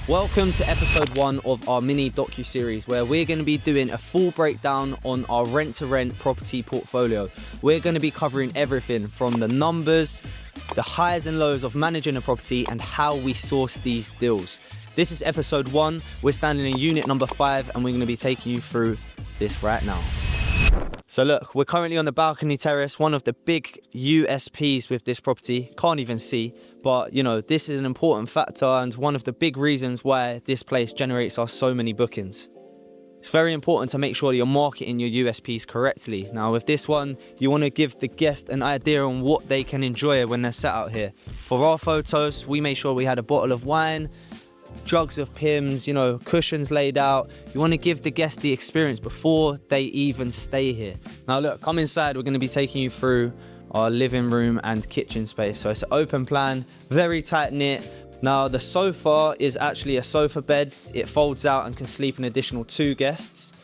Welcome to episode 1 of our mini docuseries, where we're going to be doing a full breakdown on our rent-to-rent property portfolio. We're going to be covering everything from the numbers, the highs and lows of managing a property, and how we source these deals. This is episode 1. We're standing in unit number 5, and we're going to be taking you through this right now. So look, we're currently on the balcony terrace, one of the big USPs with this property. Can't even see, but you know, this is an important factor and one of the big reasons why this place generates us so many bookings. It's very important to make sure that you're marketing your USPs correctly. Now with this one, you want to give the guest an idea on what they can enjoy when they're sat out here. For our photos, we made sure we had a bottle of wine, jugs of Pimm's, you know, cushions laid out. You want to give the guest the experience before they even stay here. Now look, come inside. We're going to be taking you through our living room and kitchen space. So it's an open plan, very tight knit. Now the sofa is actually a sofa bed. It folds out and can sleep an additional 2 guests.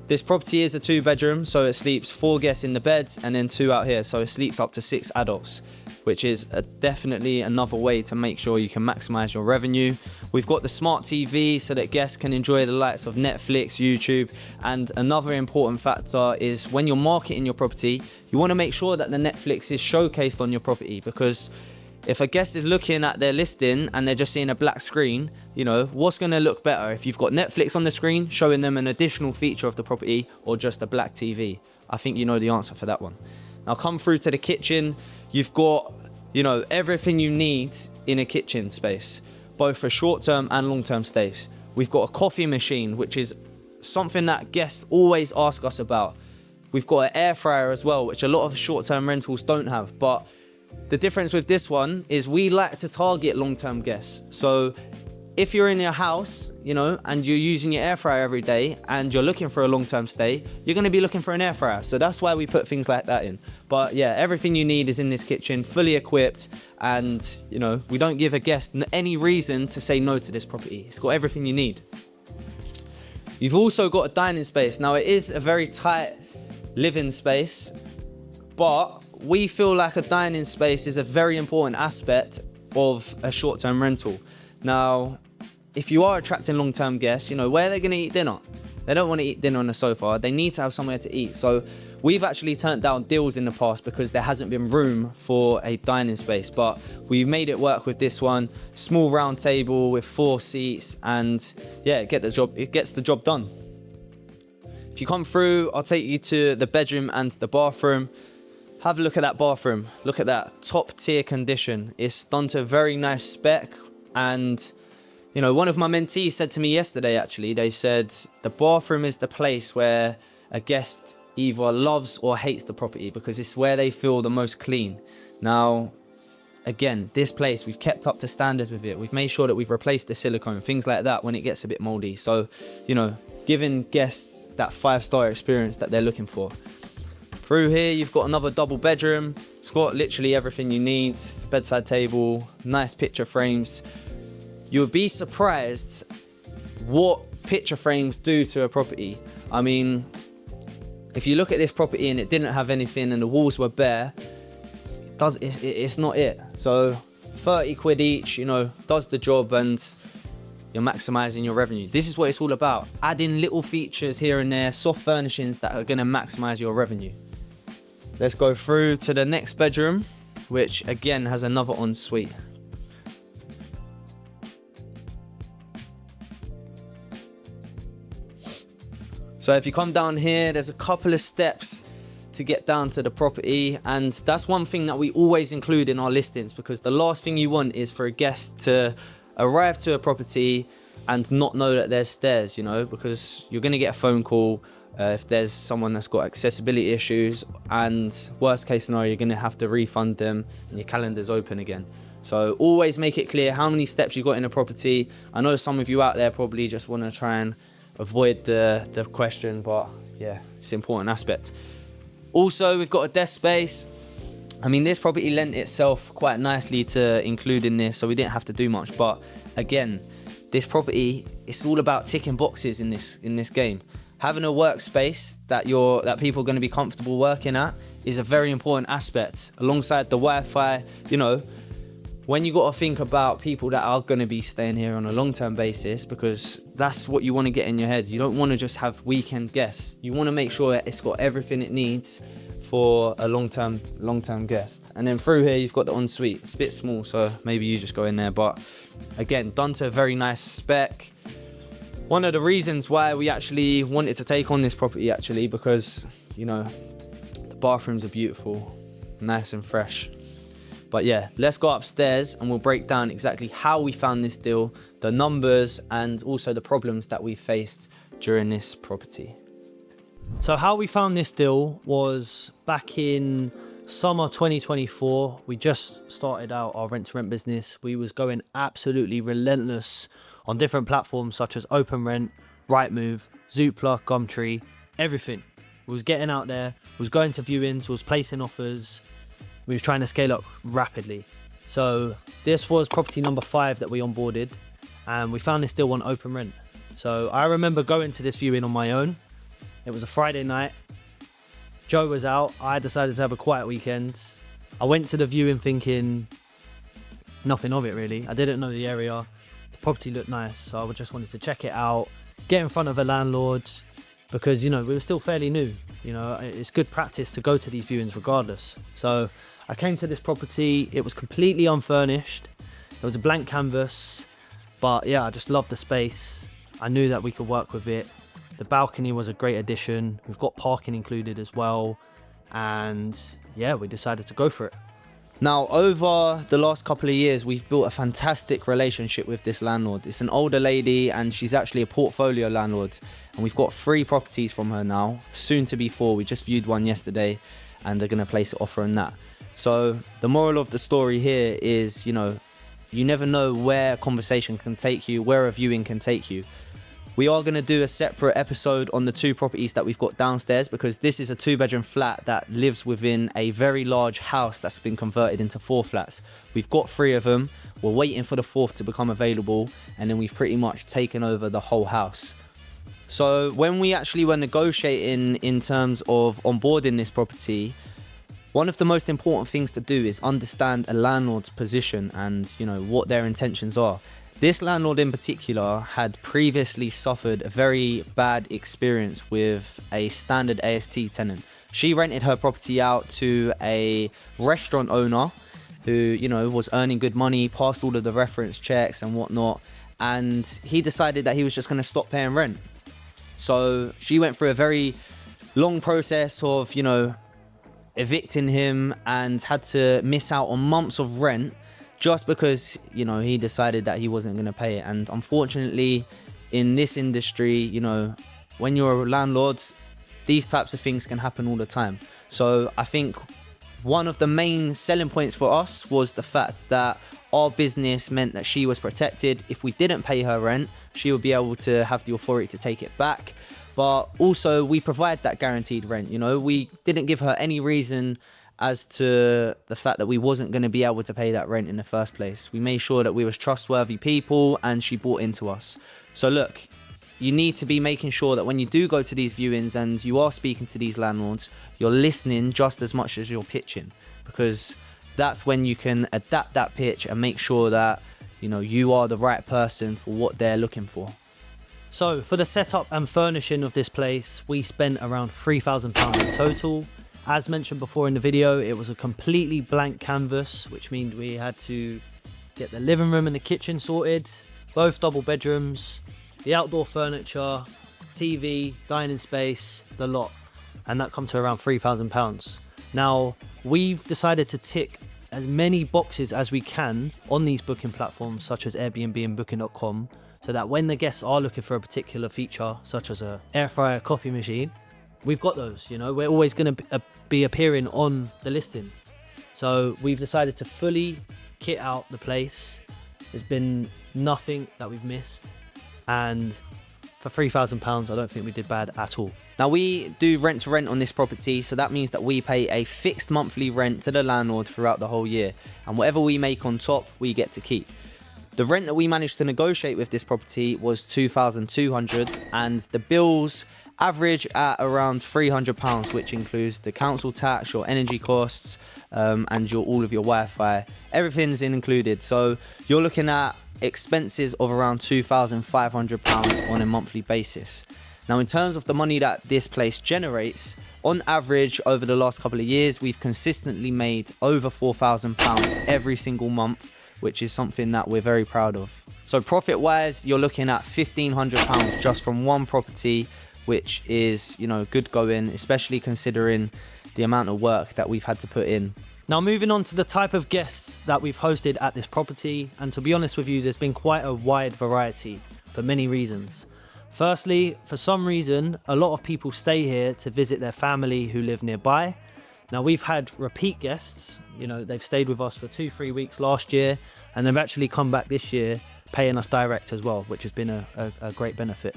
This property is a 2-bedroom, so it sleeps 4 guests in the beds and then 2 out here. So it sleeps up to 6 adults, which is definitely another way to make sure you can maximize your revenue. We've got the smart TV so that guests can enjoy the likes of Netflix, YouTube. And another important factor is when you're marketing your property, you want to make sure that the Netflix is showcased on your property, because if a guest is looking at their listing and they're just seeing a black screen, you know, what's going to look better? If you've got Netflix on the screen, showing them an additional feature of the property, or just a black TV? I think you know the answer for that one. Now come through to the kitchen. You've got, you know, everything you need in a kitchen space, both for short-term and long-term stays. We've got a coffee machine, which is something that guests always ask us about. We've got an air fryer as well, which a lot of short-term rentals don't have. But the difference with this one is we like to target long-term guests. So if you're in your house, you know, and you're using your air fryer every day and you're looking for a long-term stay, you're going to be looking for an air fryer. So that's why we put things like that in. But yeah, everything you need is in this kitchen, fully equipped. And, you know, we don't give a guest any reason to say no to this property. It's got everything you need. You've also got a dining space. Now it is a very tight living space, but we feel like a dining space is a very important aspect of a short-term rental. Now, if you are attracting long-term guests, you know, where are they going to eat dinner? They don't want to eat dinner on the sofa. They need to have somewhere to eat. So we've actually turned down deals in the past because there hasn't been room for a dining space. But we've made it work with this one. Small round table with 4 seats, and yeah, it gets the job done. If you come through, I'll take you to the bedroom and the bathroom. Have a look at that bathroom. Look at that top tier condition. It's done to a very nice spec. And, you know, one of my mentees said to me yesterday, actually, they said the bathroom is the place where a guest either loves or hates the property, because it's where they feel the most clean. Now, again, this place, we've kept up to standards with it. We've made sure that we've replaced the silicone, things like that when it gets a bit moldy. So, you know, giving guests that 5-star experience that they're looking for. Through here, you've got another double bedroom. It's got literally everything you need. Bedside table, nice picture frames. You'll be surprised what picture frames do to a property. I mean, if you look at this property and it didn't have anything and the walls were bare, it's not it. So 30 quid each, you know, does the job, and you're maximizing your revenue. This is what it's all about. Adding little features here and there, soft furnishings that are going to maximize your revenue. Let's go through to the next bedroom, which again has another ensuite. So if you come down here, there's a couple of steps to get down to the property, and that's one thing that we always include in our listings, because the last thing you want is for a guest to arrive to a property and not know that there's stairs, you know, because you're going to get a phone call if there's someone that's got accessibility issues, and worst case scenario, you're going to have to refund them and your calendar's open again. So always make it clear how many steps you got in a property. I know some of you out there probably just want to try and avoid the question, but yeah, it's an important aspect. Also, we've got a desk space. I mean, this property lent itself quite nicely to include in this, so we didn't have to do much. But again, this property, it's all about ticking boxes in this game. Having a workspace that people are going to be comfortable working at is a very important aspect. Alongside the Wi-Fi, you know, when you got to think about people that are going to be staying here on a long-term basis, because that's what you want to get in your head. You don't want to just have weekend guests. You want to make sure that it's got everything it needs for a long-term guest. And then through here, you've got the ensuite. It's a bit small, so maybe you just go in there. But again, done to a very nice spec. One of the reasons why we actually wanted to take on this property, actually, because, you know, the bathrooms are beautiful, nice and fresh. But yeah, let's go upstairs and we'll break down exactly how we found this deal, the numbers, and also the problems that we faced during this property. So how we found this deal was back in summer 2024. We just started out our rent-to-rent business. We was going absolutely relentless on different platforms such as OpenRent, Rightmove, Zoopla, Gumtree, everything. We was getting out there, we was going to viewings, we was placing offers. We was trying to scale up rapidly. So this was property number 5 that we onboarded, and we found this deal on OpenRent. So I remember going to this viewing on my own. It was a Friday night. Joe was out. I decided to have a quiet weekend. I went to the viewing thinking nothing of it really. I didn't know the area. The property looked nice, so I just wanted to check it out, get in front of a landlord, because, you know, we were still fairly new. You know, it's good practice to go to these viewings regardless. So I came to this property. It was completely unfurnished. It was a blank canvas, but yeah, I just loved the space. I knew that we could work with it. The balcony was a great addition. We've got parking included as well. And yeah, we decided to go for it. Now, over the last couple of years, we've built a fantastic relationship with this landlord. It's an older lady and she's actually a portfolio landlord. And we've got 3 properties from her now, soon to be 4. We just viewed one yesterday and they're going to place an offer on that. So the moral of the story here is, you know, you never know where a conversation can take you, where a viewing can take you. We are going to do a separate episode on the 2 properties that we've got downstairs, because this is a 2-bedroom flat that lives within a very large house that's been converted into 4 flats. We've got 3 of them. We're waiting for the 4th to become available, and then we've pretty much taken over the whole house. So when we actually were negotiating in terms of onboarding this property, one of the most important things to do is understand a landlord's position and, you know, what their intentions are. This landlord in particular had previously suffered a very bad experience with a standard AST tenant. She rented her property out to a restaurant owner who, you know, was earning good money, passed all of the reference checks and whatnot, and he decided that he was just going to stop paying rent. So she went through a very long process of, you know, evicting him and had to miss out on months of rent just because, you know, he decided that he wasn't going to pay it. And unfortunately, in this industry, you know, when you're a landlord, these types of things can happen all the time. So I think one of the main selling points for us was the fact that our business meant that she was protected. If we didn't pay her rent, she would be able to have the authority to take it back. But also we provide that guaranteed rent. You know, we didn't give her any reason as to the fact that we wasn't going to be able to pay that rent in the first place. We made sure that we was trustworthy people and she bought into us. So look, you need to be making sure that when you do go to these viewings and you are speaking to these landlords, you're listening just as much as you're pitching, because that's when you can adapt that pitch and make sure that, you know, you are the right person for what they're looking for. So for the setup and furnishing of this place, we spent around £3,000 in total. As mentioned before in the video, it was a completely blank canvas, which means we had to get the living room and the kitchen sorted, both double bedrooms, the outdoor furniture, TV, dining space, the lot. And that comes to around £3,000. Now, we've decided to tick as many boxes as we can on these booking platforms such as Airbnb and Booking.com, so that when the guests are looking for a particular feature, such as a air fryer, coffee machine, we've got those. You know, we're always going to be appearing on the listing. So we've decided to fully kit out the place. There's been nothing that we've missed, and for £3,000 I don't think we did bad at all. Now, we do rent to rent on this property, so that means that we pay a fixed monthly rent to the landlord throughout the whole year, and whatever we make on top we get to keep. The rent that we managed to negotiate with this property was $2,200, and the bills average at around £300, which includes the council tax, your energy costs, and all of your Wi-Fi. Everything's included. So you're looking at expenses of around £2,500 on a monthly basis. Now, in terms of the money that this place generates, on average, over the last couple of years, we've consistently made over £4,000 every single month, which is something that we're very proud of. So profit-wise, you're looking at £1,500 just from one property, which is, good going, especially considering the amount of work that we've had to put in. Now, moving on to the type of guests that we've hosted at this property, and to be honest with you, there's been quite a wide variety for many reasons. Firstly, for some reason, a lot of people stay here to visit their family who live nearby. Now, we've had repeat guests, they've stayed with us for 2-3 weeks last year, and they've actually come back this year paying us direct as well, which has been a great benefit.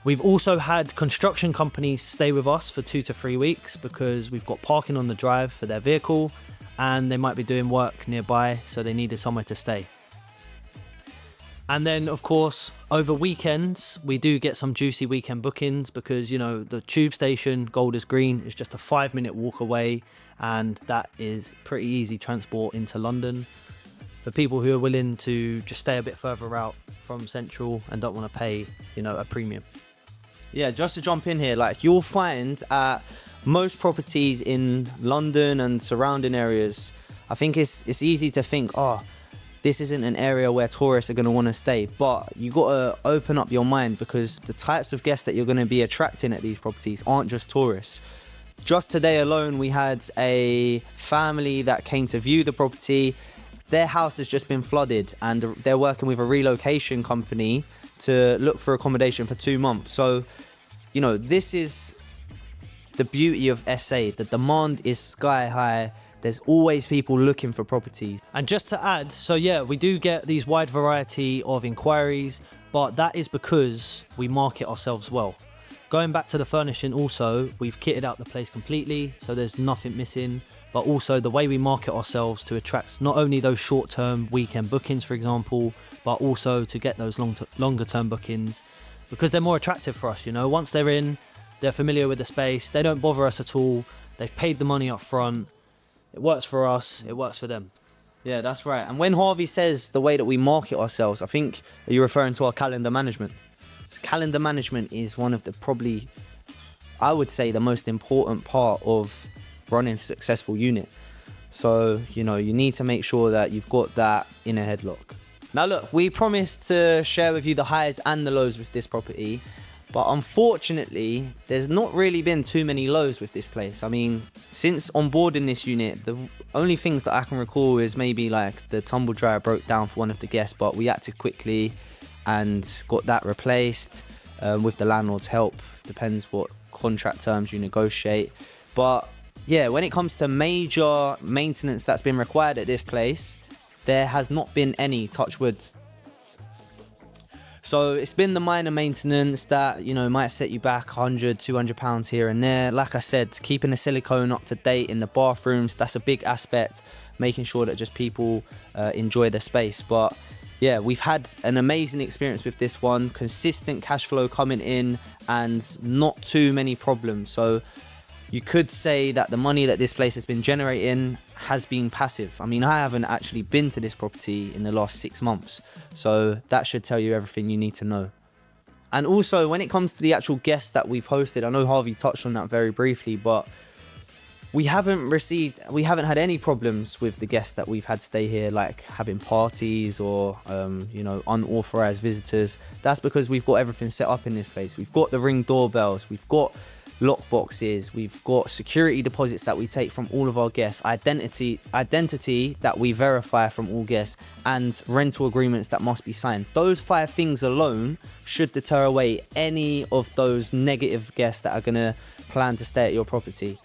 We've also had construction companies stay with us for 2 to 3 weeks because we've got parking on the drive for their vehicle and they might be doing work nearby, so they needed somewhere to stay. And then, of course, over weekends, we do get some juicy weekend bookings because, the tube station, Golders Green, is just a 5-minute walk away, and that is pretty easy transport into London for people who are willing to just stay a bit further out from Central and don't want to pay, a premium. Yeah, just to jump in here, you'll find at most properties in London and surrounding areas, I think it's easy to think, this isn't an area where tourists are going to want to stay. But you got to open up your mind because the types of guests that you're going to be attracting at these properties aren't just tourists. Just today alone, we had a family that came to view the property. Their house has just been flooded and they're working with a relocation company to look for accommodation for 2 months. So, this is the beauty of SA. The demand is sky high. There's always people looking for properties. And just to add, we do get these wide variety of inquiries, but that is because we market ourselves well. Going back to the furnishing also, we've kitted out the place completely, so there's nothing missing, but also the way we market ourselves to attract not only those short-term weekend bookings, for example, but also to get those longer-term bookings, because they're more attractive for us, Once they're in, they're familiar with the space, they don't bother us at all, they've paid the money up front. It works for us, it works for them. Yeah, that's right. And when Harvey says the way that we market ourselves, I think you're referring to our calendar management. Calendar management is one of the probably, I would say, the most important part of running a successful unit. So, you need to make sure that you've got that in a headlock. Now look, we promised to share with you the highs and the lows with this property. But unfortunately, there's not really been too many lows with this place. I mean, since onboarding this unit, the only things that I can recall is maybe the tumble dryer broke down for one of the guests, but we acted quickly and got that replaced with the landlord's help. Depends what contract terms you negotiate. But yeah, when it comes to major maintenance that's been required at this place, there has not been any, touch wood. So it's been the minor maintenance that, might set you back £100, £200 here and there. Like I said, keeping the silicone up to date in the bathrooms, that's a big aspect, making sure that just people enjoy the space. But yeah, we've had an amazing experience with this one, consistent cash flow coming in and not too many problems. So you could say that the money that this place has been generating has been passive. I mean, I haven't actually been to this property in the last 6 months, so that should tell you everything you need to know. And also, when it comes to the actual guests that we've hosted, I know Harvey touched on that very briefly, but we haven't had any problems with the guests that we've had stay here, like having parties or unauthorized visitors. That's because we've got everything set up in this place. We've got the Ring doorbells, we've got lock boxes, we've got security deposits that we take from all of our guests, identity that we verify from all guests, and rental agreements that must be signed. Those 5 things alone should deter away any of those negative guests that are going to plan to stay at your property.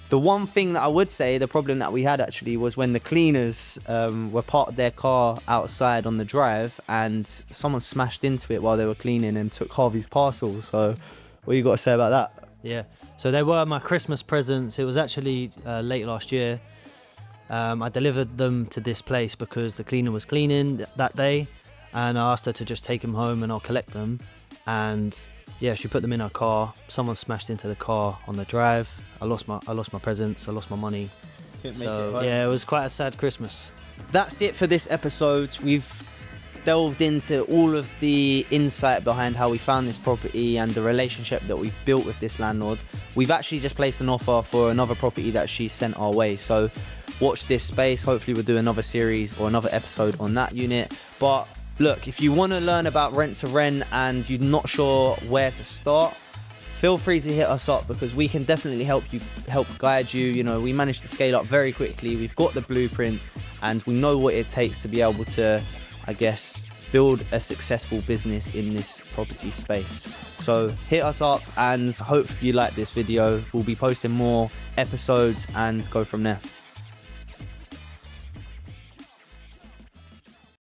The one thing that I would say, the problem that we had actually, was when the cleaners were parked their car outside on the drive and someone smashed into it while they were cleaning and took Harvey's parcel. So what you got to say about that? Yeah, so they were my Christmas presents. It was actually late last year. I delivered them to this place because the cleaner was cleaning that day, and I asked her to just take them home and I'll collect them. And yeah, she put them in her car. Someone smashed into the car on the drive. I lost my presents. I lost my money. So yeah, it was quite a sad Christmas. That's it for this episode. We've delved into all of the insight behind how we found this property and the relationship that we've built with this landlord. We've actually just placed an offer for another property that she sent our way, so watch this space. Hopefully we'll do another series or another episode on that unit. But look, if you want to learn about rent to rent and you're not sure where to start, feel free to hit us up, because we can definitely help guide you. You know, we managed to scale up very quickly. We've got the blueprint and we know what it takes to be able to, I guess, build a successful business in this property space. So hit us up and hope you like this video. We'll be posting more episodes and go from there.